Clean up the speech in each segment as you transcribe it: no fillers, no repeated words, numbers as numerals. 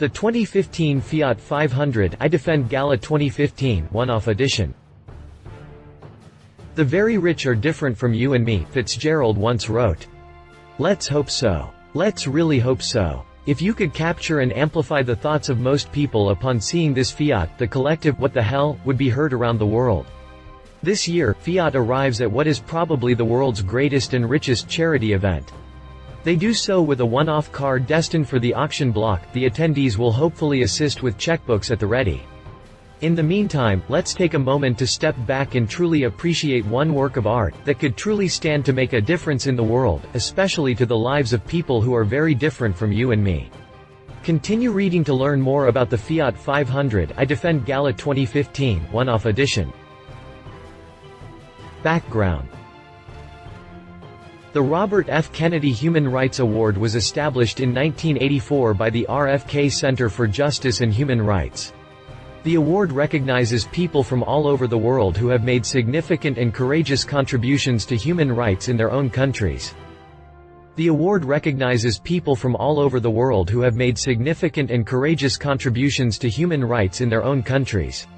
The 2015 Fiat 500 I Defend Gala 2015 one-off edition. The very rich are different from you and me, Fitzgerald once wrote. Let's hope so. Let's really hope so. If you could capture and amplify the thoughts of most people upon seeing this Fiat, the collective "what the hell" would be heard around the world. This year, Fiat arrives at what is probably the world's greatest and richest charity event. They do so with a one-off car destined for the auction block. The attendees will hopefully assist with checkbooks at the ready. In the meantime, let's take a moment to step back and truly appreciate one work of art that could truly stand to make a difference in the world, especially to the lives of people who are very different from you and me. Continue reading to learn more about the Fiat 500 I Defend Gala 2015 one-off edition. Background. The Robert F. Kennedy Human Rights Award was established in 1984 by the RFK Center for Justice and Human Rights. The award recognizes people from all over the world who have made significant and courageous contributions to human rights in their own countries. The award recognizes people from all over the world who have made significant and courageous contributions to human rights in their own countries.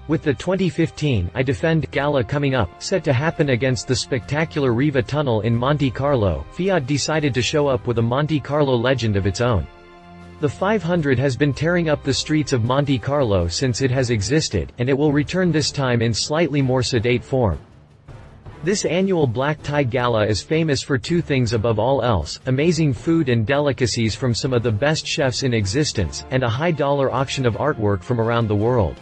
With the 2015 I Defend Gala coming up, set to happen against the spectacular Riva Tunnel in Monte Carlo, Fiat decided to show up with a Monte Carlo legend of its own. The 500 has been tearing up the streets of Monte Carlo since it has existed, and it will return this time in slightly more sedate form. This annual black tie gala is famous for two things above all else: amazing food and delicacies from some of the best chefs in existence, and a high-dollar auction of artwork from around the world.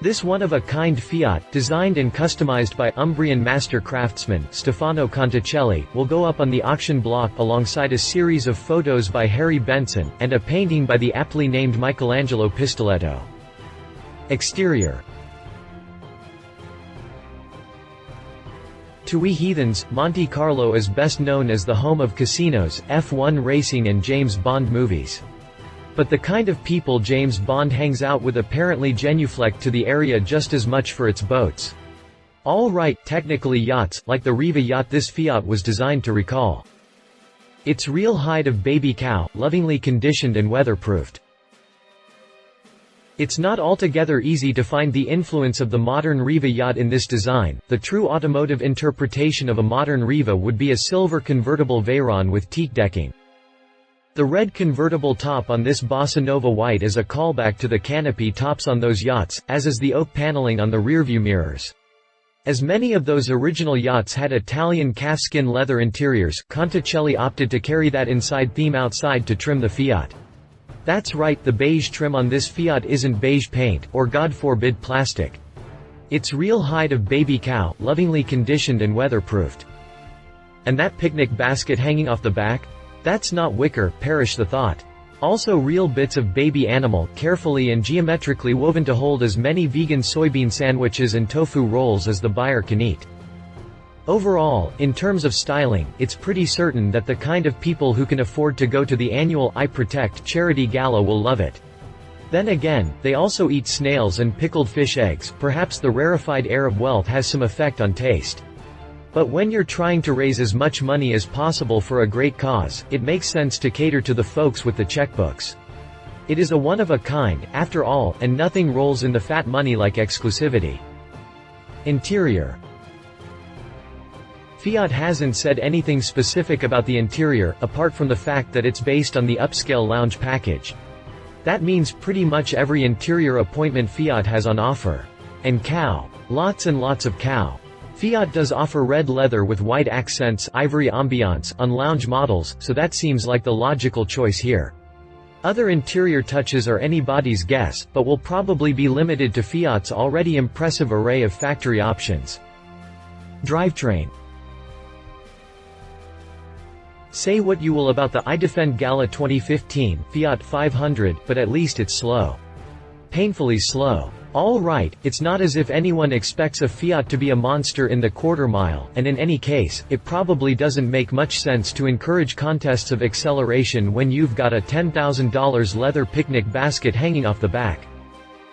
This one-of-a-kind Fiat, designed and customized by Umbrian master craftsman Stefano Conticelli, will go up on the auction block alongside a series of photos by Harry Benson, and a painting by the aptly named Michelangelo Pistoletto. Exterior. To we heathens, Monte Carlo is best known as the home of casinos, F1 racing and James Bond movies. But the kind of people James Bond hangs out with apparently genuflect to the area just as much for its boats. All right, technically yachts, like the Riva yacht this Fiat was designed to recall. Its real hide of baby cow, lovingly conditioned and weatherproofed. It's not altogether easy to find the influence of the modern Riva yacht in this design. The true automotive interpretation of a modern Riva would be a silver convertible Veyron with teak decking. The red convertible top on this Bossa Nova white is a callback to the canopy tops on those yachts, as is the oak paneling on the rearview mirrors. As many of those original yachts had Italian calfskin leather interiors, Conticelli opted to carry that inside theme outside to trim the Fiat. That's right, the beige trim on this Fiat isn't beige paint, or God forbid plastic. It's real hide of baby cow, lovingly conditioned and weatherproofed. And that picnic basket hanging off the back? That's not wicker, perish the thought. Also real bits of baby animal, carefully and geometrically woven to hold as many vegan soybean sandwiches and tofu rolls as the buyer can eat. Overall, in terms of styling, it's pretty certain that the kind of people who can afford to go to the annual I Protect charity gala will love it. Then again, they also eat snails and pickled fish eggs. Perhaps the rarefied air of wealth has some effect on taste. But when you're trying to raise as much money as possible for a great cause, it makes sense to cater to the folks with the checkbooks. It is a one-of-a-kind, after all, and nothing rolls in the fat money like exclusivity. Interior. Fiat hasn't said anything specific about the interior, apart from the fact that it's based on the upscale lounge package. That means pretty much every interior appointment Fiat has on offer. And cow. Lots and lots of cow. Fiat does offer red leather with white accents, ivory ambiance, on lounge models, so that seems like the logical choice here. Other interior touches are anybody's guess, but will probably be limited to Fiat's already impressive array of factory options. Drivetrain. Say what you will about the I Defend Gala 2015 Fiat 500, but at least it's slow. Painfully slow. All right, it's not as if anyone expects a Fiat to be a monster in the quarter mile, and in any case, it probably doesn't make much sense to encourage contests of acceleration when you've got a $10,000 leather picnic basket hanging off the back.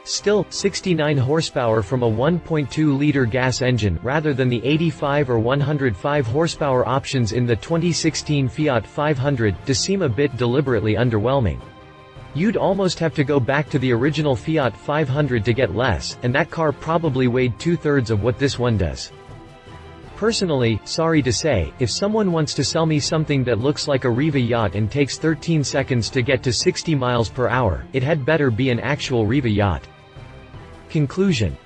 Still, 69 horsepower from a 1.2-liter gas engine rather than the 85 or 105 horsepower options in the 2016 Fiat 500 does seem a bit deliberately underwhelming. You'd almost have to go back to the original Fiat 500 to get less, and that car probably weighed two-thirds of what this one does. Personally, sorry to say, if someone wants to sell me something that looks like a Riva yacht and takes 13 seconds to get to 60 miles per hour, it had better be an actual Riva yacht. Conclusion.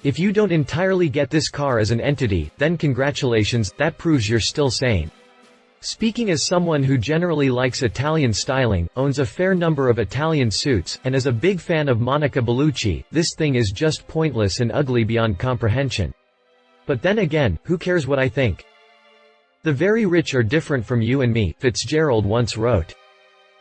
If you don't entirely get this car as an entity, then congratulations, that proves you're still sane. Speaking as someone who generally likes Italian styling, owns a fair number of Italian suits, and is a big fan of Monica Bellucci, this thing is just pointless and ugly beyond comprehension. But then again, who cares what I think? The very rich are different from you and me, Fitzgerald once wrote.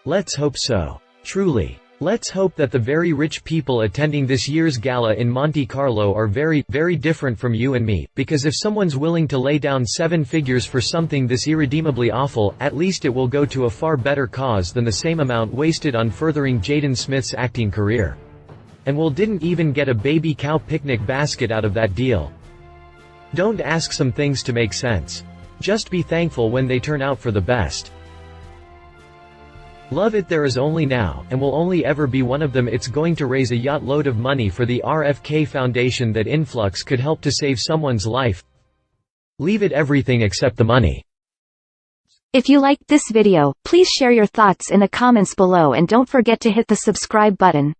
Let's hope so. Truly. Let's hope that the very rich people attending this year's gala in Monte Carlo are very, very different from you and me, because if someone's willing to lay down 7 figures for something this irredeemably awful, at least it will go to a far better cause than the same amount wasted on furthering Jaden Smith's acting career. And Will didn't even get a baby cow picnic basket out of that deal. Don't ask some things to make sense. Just be thankful when they turn out for the best. Love it. There is only now, and will only ever be one of them. It's going to raise a yacht load of money for the RFK Foundation that influx could help to save someone's life. Leave it everything except the money. If you liked this video, please share your thoughts in the comments below and don't forget to hit the subscribe button.